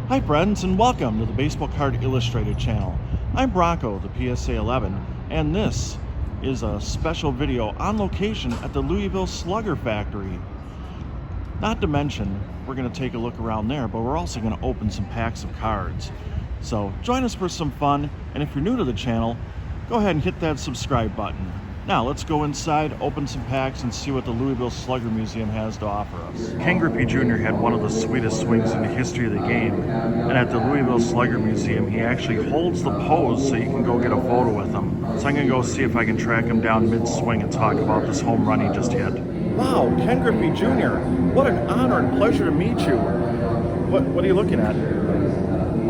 Hi friends, and welcome to the Baseball Card Illustrated channel. I'm Bronko, the PSA 11, and this is a special video on location at the Louisville Slugger factory. Not to mention, we're going to take a look around there, but we're also going to open some packs of cards. So join us for some fun, and if you're new to the channel, go ahead and hit that subscribe button. Now let's go inside, open some packs, and see what the Louisville Slugger Museum has to offer us. Ken Griffey Jr. had one of the sweetest swings in the history of the game, and at the Louisville Slugger Museum, he actually holds the pose so you can go get a photo with him. So I'm going to go see if I can track him down mid-swing and talk about this home run he just hit. Wow, Ken Griffey Jr., what an honor and pleasure to meet you. What are you looking at?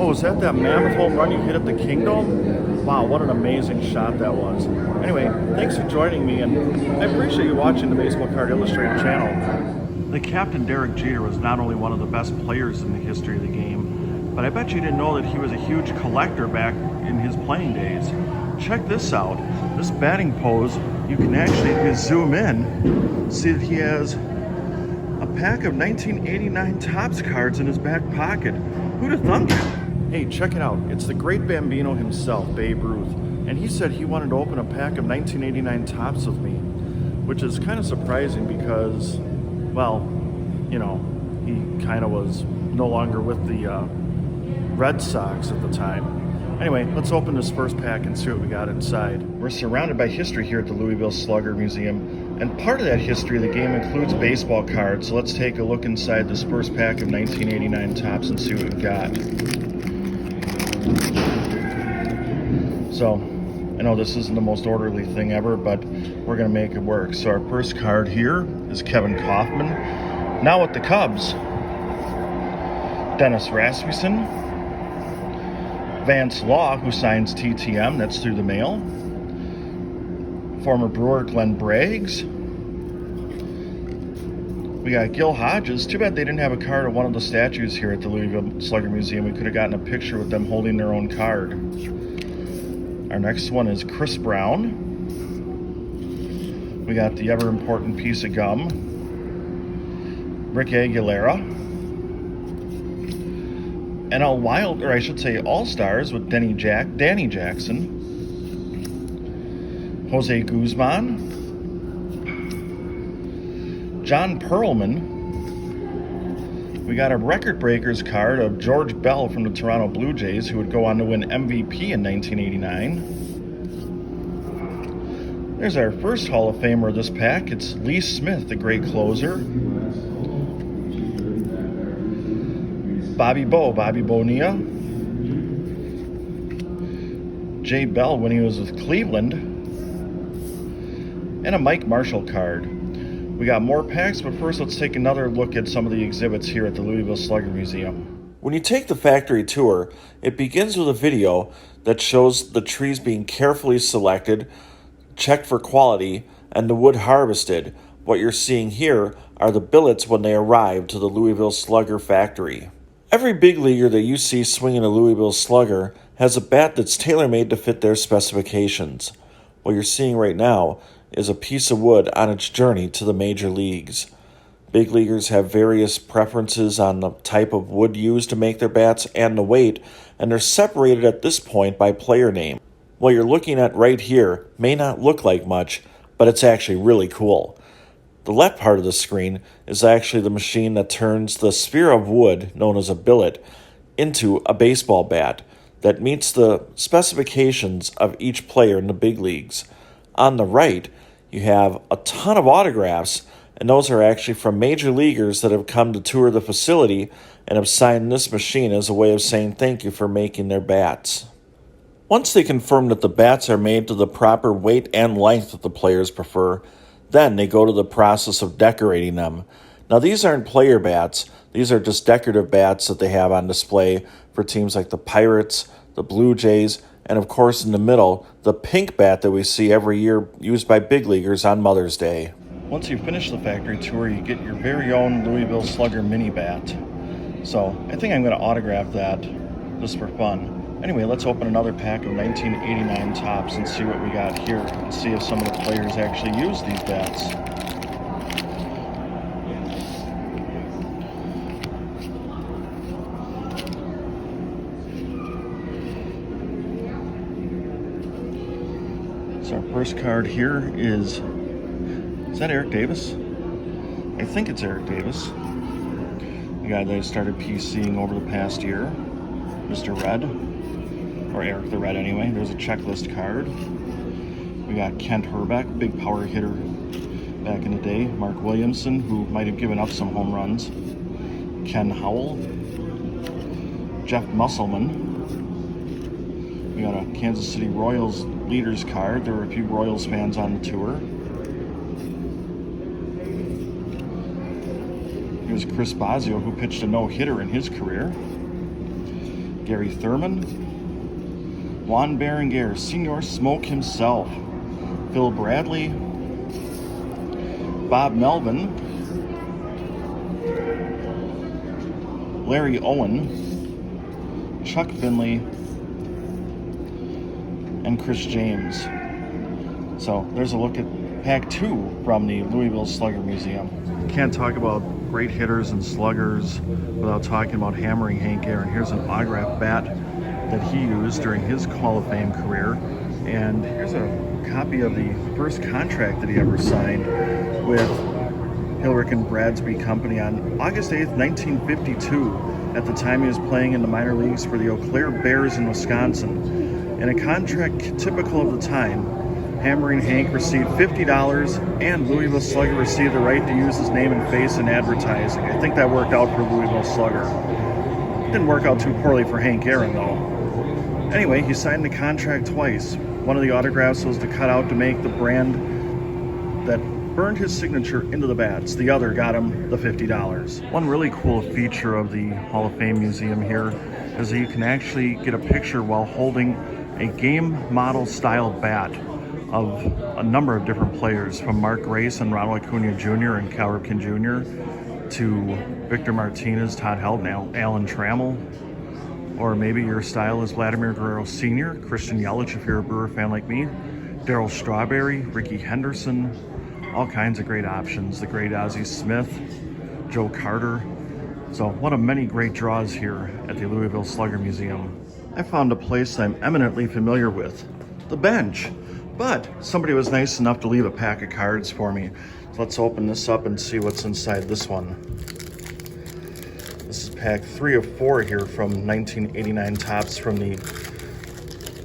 Oh, is that mammoth home run you hit at the Kingdom? Wow, what an amazing shot that was. Anyway, thanks for joining me, and I appreciate you watching the Baseball Card Illustrated channel. The captain, Derek Jeter, was not only one of the best players in the history of the game, but I bet you didn't know that he was a huge collector back in his playing days. Check this out. This batting pose, you can actually, if you zoom in, see that he has a pack of 1989 Topps cards in his back pocket. Who'd have thunk it? Hey, check it out. It's the great Bambino himself, Babe Ruth. And he said he wanted to open a pack of 1989 Topps with me, which is kind of surprising because, well, you know, he kind of was no longer with the Red Sox at the time. Anyway, let's open this first pack and see what we got inside. We're surrounded by history here at the Louisville Slugger Museum, and part of that history of the game includes baseball cards. So let's take a look inside this first pack of 1989 Topps and see what we got. So, I know this isn't the most orderly thing ever, but we're going to make it work. So our first card here is Kevin Kaufman. Now with the Cubs, Dennis Rasmussen, Vance Law, who signs TTM, that's through the mail, former Brewer Glenn Braggs. We got Gil Hodges. Too bad they didn't have a card of one of the statues here at the Louisville Slugger Museum. We could have gotten a picture with them holding their own card. Our next one is Chris Brown. We got the ever-important piece of gum, Rick Aguilera. NL Wild, or I should say All-Stars with Danny Jackson, Jose Guzman, John Perlman. We got a Record Breakers card of George Bell from the Toronto Blue Jays, who would go on to win MVP in 1989. There's our first Hall of Famer of this pack. It's Lee Smith, the great closer. Bobby Bonilla. Jay Bell when he was with Cleveland. And a Mike Marshall card. We got more packs, but first let's take another look at some of the exhibits here at the Louisville Slugger Museum. When you take the factory tour, it begins with a video that shows the trees being carefully selected, checked for quality, and the wood harvested. What you're seeing here are the billets when they arrive to the Louisville Slugger factory. Every big leaguer that you see swinging a Louisville Slugger has a bat that's tailor-made to fit their specifications. What you're seeing right now is a piece of wood on its journey to the major leagues. Big leaguers have various preferences on the type of wood used to make their bats and the weight, and they're separated at this point by player name. What you're looking at right here may not look like much, but it's actually really cool. The left part of the screen is actually the machine that turns the sphere of wood, known as a billet, into a baseball bat that meets the specifications of each player in the big leagues. On the right, you have a ton of autographs, and those are actually from major leaguers that have come to tour the facility and have signed this machine as a way of saying thank you for making their bats. Once they confirm that the bats are made to the proper weight and length that the players prefer, then they go to the process of decorating them. Now these aren't player bats, these are just decorative bats that they have on display for teams like the Pirates, the Blue Jays, and of course in the middle, the pink bat that we see every year used by big leaguers on Mother's Day. Once you finish the factory tour, you get your very own Louisville Slugger mini bat. So I think I'm going to autograph that just for fun. Anyway, let's open another pack of 1989 Topps and see what we got here and see if some of the players actually use these bats. So our first card here is that Eric Davis? I think it's Eric Davis. The guy that I started PCing over the past year. Mr. Red. Or Eric the Red anyway. There's a checklist card. We got Kent Herbeck, big power hitter back in the day. Mark Williamson, who might have given up some home runs. Ken Howell. Jeff Musselman. We got a Kansas City Royals leaders card. There were a few Royals fans on the tour. Here's Chris Bosio, who pitched a no-hitter in his career. Gary Thurman. Juan Berenguer, Senior Smoke himself. Phil Bradley. Bob Melvin. Larry Owen. Chuck Finley. And Chris James. So there's a look at Pack 2 from the Louisville Slugger Museum. Can't talk about great hitters and sluggers without talking about Hammering Hank Aaron. Here's an autographed bat that he used during his Hall of Fame career. And here's a copy of the first contract that he ever signed with Hilrick and Bradsby Company on August 8th, 1952. At the time he was playing in the minor leagues for the Eau Claire Bears in Wisconsin. In a contract typical of the time, Hammering Hank received $50 and Louisville Slugger received the right to use his name and face in advertising. I think that worked out for Louisville Slugger. Didn't work out too poorly for Hank Aaron though. Anyway, he signed the contract twice. One of the autographs was to cut out to make the brand that burned his signature into the bats. The other got him the $50. One really cool feature of the Hall of Fame Museum here is that you can actually get a picture while holding a game model style bat of a number of different players, from Mark Grace and Ronald Acuna Jr. and Cal Ripken Jr. to Victor Martinez, Todd Helton, Alan Trammell, or maybe your style is Vladimir Guerrero Sr., Christian Yelich if you're a Brewer fan like me, Darryl Strawberry, Ricky Henderson, all kinds of great options. The great Ozzie Smith, Joe Carter. So one of many great draws here at the Louisville Slugger Museum. I found a place I'm eminently familiar with, the bench. But somebody was nice enough to leave a pack of cards for me. So let's open this up and see what's inside this one. This is pack 3 of 4 here from 1989 Topps from the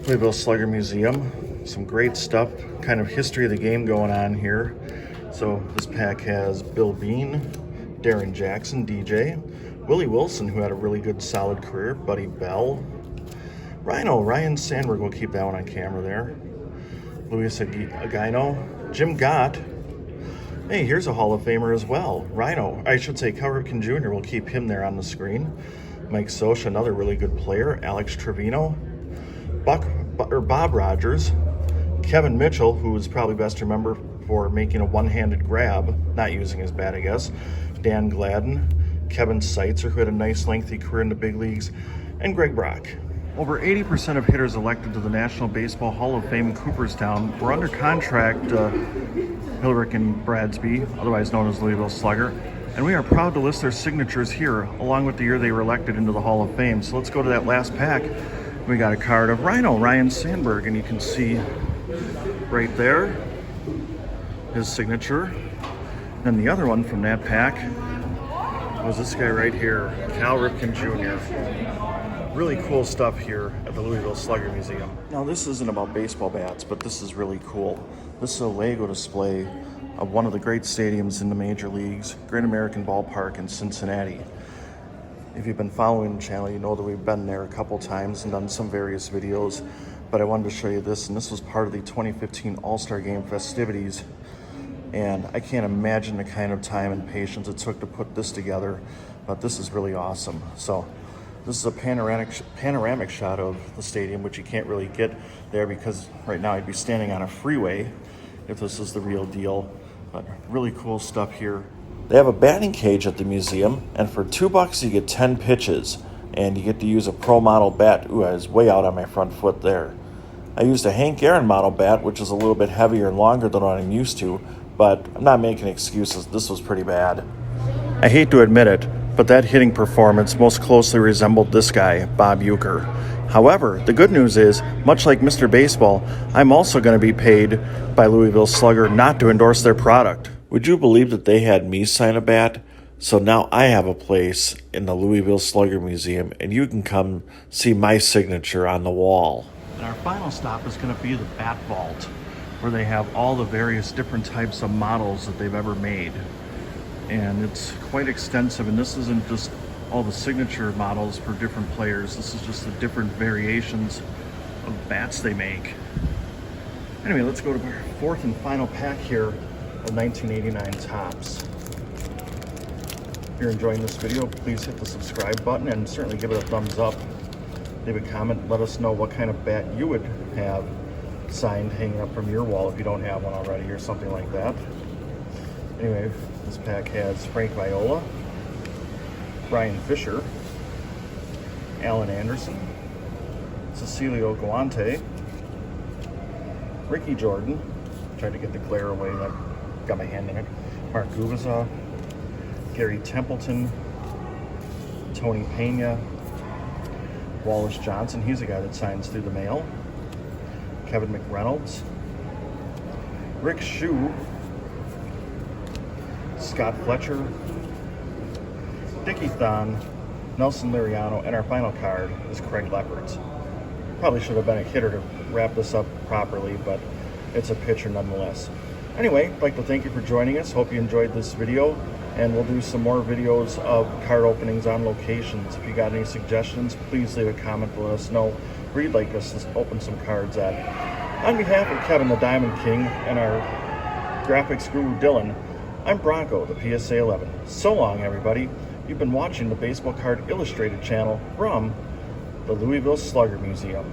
Louisville Slugger Museum. Some great stuff, kind of history of the game going on here. So this pack has Bill Bean, Darren Jackson, DJ, Willie Wilson, who had a really good solid career, Buddy Bell, Ryan Sandberg, we'll keep that one on camera there. Luis Agino, Jim Gott. Hey, here's a Hall of Famer as well. I should say Cal Ripken Jr. We'll keep him there on the screen. Mike Socha, another really good player. Alex Trevino, Bob Rogers, Kevin Mitchell, who is probably best remembered for making a one-handed grab, not using his bat, I guess. Dan Gladden, Kevin Seitzer, who had a nice lengthy career in the big leagues, and Greg Brock. Over 80% of hitters elected to the National Baseball Hall of Fame in Cooperstown were under contract Hilrick and Bradsby, otherwise known as Louisville Slugger, and we are proud to list their signatures here, along with the year they were elected into the Hall of Fame. So let's go to that last pack. We got a card of Ryan Sandberg, and you can see right there his signature. Then the other one from that pack was this guy right here, Cal Ripken Jr. Really cool stuff here at the Louisville Slugger Museum. Now this isn't about baseball bats, but this is really cool. This is a Lego display of one of the great stadiums in the major leagues, Great American Ballpark in Cincinnati. If you've been following the channel, you know that we've been there a couple times and done some various videos, but I wanted to show you this, and this was part of the 2015 All-Star Game festivities, and I can't imagine the kind of time and patience it took to put this together, but this is really awesome. So this is a panoramic shot of the stadium, which you can't really get there because right now I'd be standing on a freeway if this is the real deal. But really cool stuff here. They have a batting cage at the museum, and for $2 you get 10 pitches, and you get to use a pro model bat. Ooh, I was way out on my front foot there. I used a Hank Aaron model bat, which is a little bit heavier and longer than what I'm used to, but I'm not making excuses. This was pretty bad. I hate to admit it, but that hitting performance most closely resembled this guy, Bob Uecker. However, the good news is, much like Mr. Baseball, I'm also going to be paid by Louisville Slugger not to endorse their product. Would you believe that they had me sign a bat? So now I have a place in the Louisville Slugger Museum, and you can come see my signature on the wall. And our final stop is going to be the Bat Vault, where they have all the various different types of models that they've ever made. And it's quite extensive, and this isn't just all the signature models for different players. This is just the different variations of bats they make. Anyway, let's go to our fourth and final pack here of 1989 Topps. If you're enjoying this video, please hit the subscribe button and certainly give it a thumbs up. Leave a comment, let us know what kind of bat you would have signed hanging up from your wall if you don't have one already or something like that. Anyway, this pack has Frank Viola, Brian Fisher, Alan Anderson, Cecilio Guante, Ricky Jordan, tried to get the glare away, that got my hand in it, Mark Gubicza, Gary Templeton, Tony Pena, Wallace Johnson, he's a guy that signs through the mail, Kevin McReynolds, Rick Shue, Scott Fletcher, Dickie Thon, Nelson Liriano, and our final card is Craig Lefferts. Probably should have been a hitter to wrap this up properly, but it's a pitcher nonetheless. Anyway, I'd like to thank you for joining us. Hope you enjoyed this video, and we'll do some more videos of card openings on locations. If you got any suggestions, please leave a comment to let us know where you'd like us to open some cards at. On behalf of Kevin the Diamond King and our graphics guru Dylan, I'm Bronko, the PSA 11. So long, everybody. You've been watching the Baseball Card Illustrated channel from the Louisville Slugger Museum.